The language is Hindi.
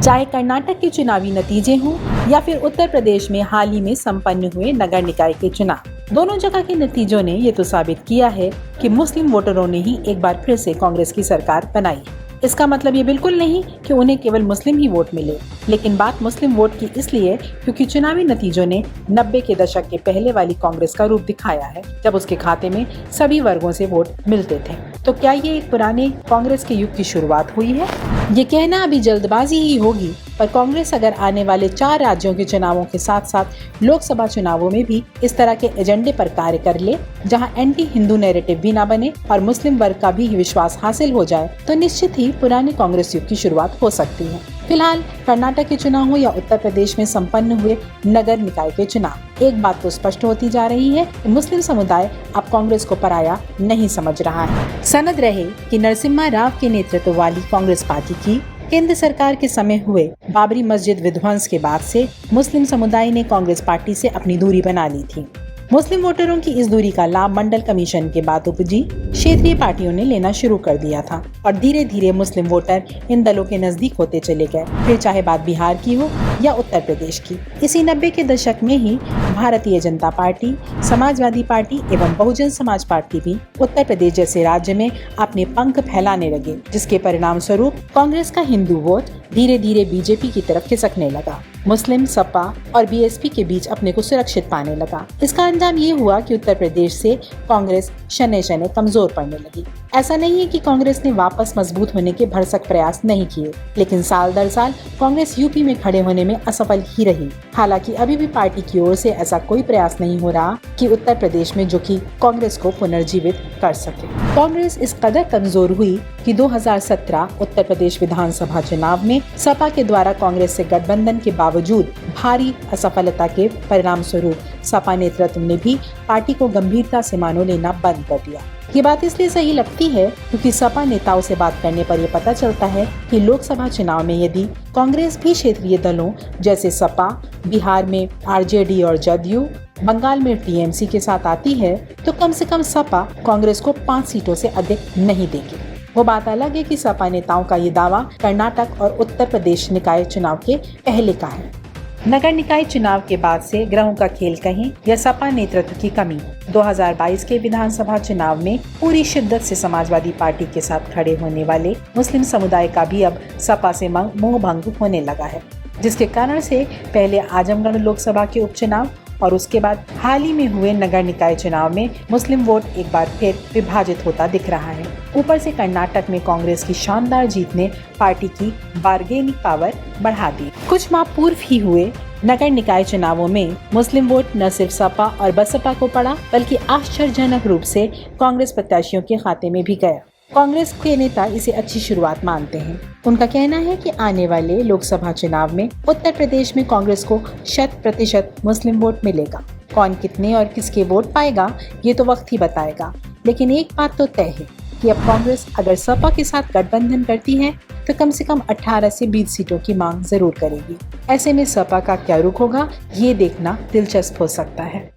चाहे कर्नाटक के चुनावी नतीजे हों या फिर उत्तर प्रदेश में हाल ही में संपन्न हुए नगर निकाय के चुनाव, दोनों जगह के नतीजों ने ये तो साबित किया है कि मुस्लिम वोटरों ने ही एक बार फिर से कांग्रेस की सरकार बनाई। इसका मतलब ये बिल्कुल नहीं कि उन्हें केवल मुस्लिम ही वोट मिले, लेकिन बात मुस्लिम वोट की इसलिए क्योंकि चुनावी नतीजों ने 90 के दशक के पहले वाली कांग्रेस का रूप दिखाया है, जब उसके खाते में सभी वर्गों से वोट मिलते थे। तो क्या ये एक पुराने कांग्रेस के युग की शुरुआत हुई है? ये कहना अभी जल्दबाजी ही होगी, पर कांग्रेस अगर आने वाले 4 राज्यों के चुनावों के साथ साथ लोकसभा चुनावों में भी इस तरह के एजेंडे पर कार्य कर ले, जहां एंटी हिंदू नैरेटिव भी ना बने और मुस्लिम वर्ग का भी विश्वास हासिल हो जाए, तो निश्चित ही पुराने कांग्रेस युग की शुरुआत हो सकती है। फिलहाल कर्नाटक के चुनाव हो या उत्तर प्रदेश में संपन्न हुए नगर निकाय के चुनाव, एक बात तो स्पष्ट होती जा रही है कि मुस्लिम समुदाय अब कांग्रेस को पराया नहीं समझ रहा है। सनद रहे कि नरसिम्हा राव के नेतृत्व वाली कांग्रेस पार्टी की केंद्र सरकार के समय हुए बाबरी मस्जिद विध्वंस के बाद से मुस्लिम समुदाय ने कांग्रेस पार्टी से अपनी दूरी बना ली थी। मुस्लिम वोटरों की इस दूरी का लाभ मंडल कमीशन के बाद उपजी क्षेत्रीय पार्टियों ने लेना शुरू कर दिया था और धीरे धीरे मुस्लिम वोटर इन दलों के नजदीक होते चले गए, फिर चाहे बात बिहार की हो या उत्तर प्रदेश की। इसी 90 के दशक में ही भारतीय जनता पार्टी, समाजवादी पार्टी एवं बहुजन समाज पार्टी भी उत्तर प्रदेश जैसे राज्य में अपने पंख फैलाने लगे, जिसके परिणाम स्वरूप कांग्रेस का हिंदू वोट धीरे धीरे बीजेपी की तरफ खिसकने लगा। मुस्लिम, सपा और बीएसपी के बीच अपने को सुरक्षित पाने लगा। इसका अंजाम ये हुआ कि उत्तर प्रदेश से कांग्रेस शनै शनै कमजोर पड़ने लगी। ऐसा नहीं है कि कांग्रेस ने वापस मजबूत होने के भरसक प्रयास नहीं किए, लेकिन साल दर साल कांग्रेस यूपी में खड़े होने में असफल ही रही। हालांकि अभी भी पार्टी की ओर से ऐसा कोई प्रयास नहीं हो रहा कि उत्तर प्रदेश में जो कि कांग्रेस को पुनर्जीवित कर सके। कांग्रेस इस कदर कमजोर हुई कि 2017 उत्तर प्रदेश विधानसभा चुनाव में सपा के द्वारा कांग्रेस से गठबंधन के बावजूद भारी असफलता के परिणाम स्वरूप सपा नेतृत्व ने भी पार्टी को गंभीरता से मानो लेना बंद कर दिया। ये बात इसलिए सही लगती है क्योंकि सपा नेताओं से बात करने पर यह पता चलता है कि लोकसभा चुनाव में यदि कांग्रेस भी क्षेत्रीय दलों जैसे सपा, बिहार में आरजेडी और जदयू, बंगाल में टीएमसी के साथ आती है, तो कम से कम सपा कांग्रेस को 5 सीटों से अधिक नहीं देगी। वो बात अलग है कि सपा नेताओं का ये दावा कर्नाटक और उत्तर प्रदेश निकाय चुनाव के पहले का है। नगर निकाय चुनाव के बाद से ग्रहों का खेल कहें या सपा नेतृत्व की कमी, 2022 के विधानसभा चुनाव में पूरी शिद्दत से समाजवादी पार्टी के साथ खड़े होने वाले मुस्लिम समुदाय का भी अब सपा से मोह भंग होने लगा है, जिसके कारण से पहले आजमगढ़ लोकसभा के उपचुनाव और उसके बाद हाल ही में हुए नगर निकाय चुनाव में मुस्लिम वोट एक बार फिर विभाजित होता दिख रहा है। ऊपर से कर्नाटक में कांग्रेस की शानदार जीत ने पार्टी की बार्गेनिंग पावर बढ़ा दी। कुछ माह पूर्व ही हुए नगर निकाय चुनावों में मुस्लिम वोट न सिर्फ सपा और बसपा को पड़ा, बल्कि आश्चर्यजनक रूप से कांग्रेस प्रत्याशियों के खाते में भी गया। कांग्रेस के नेता इसे अच्छी शुरुआत मानते हैं। उनका कहना है कि आने वाले लोकसभा चुनाव में उत्तर प्रदेश में कांग्रेस को 100% मुस्लिम वोट मिलेगा। कौन कितने और किसके वोट पाएगा ये तो वक्त ही बताएगा, लेकिन एक बात तो तय है कि अब कांग्रेस अगर सपा के साथ गठबंधन करती है तो कम से कम 18 से 20 सीटों की मांग जरूर करेगी। ऐसे में सपा का क्या रुख होगा ये देखना दिलचस्प हो सकता है।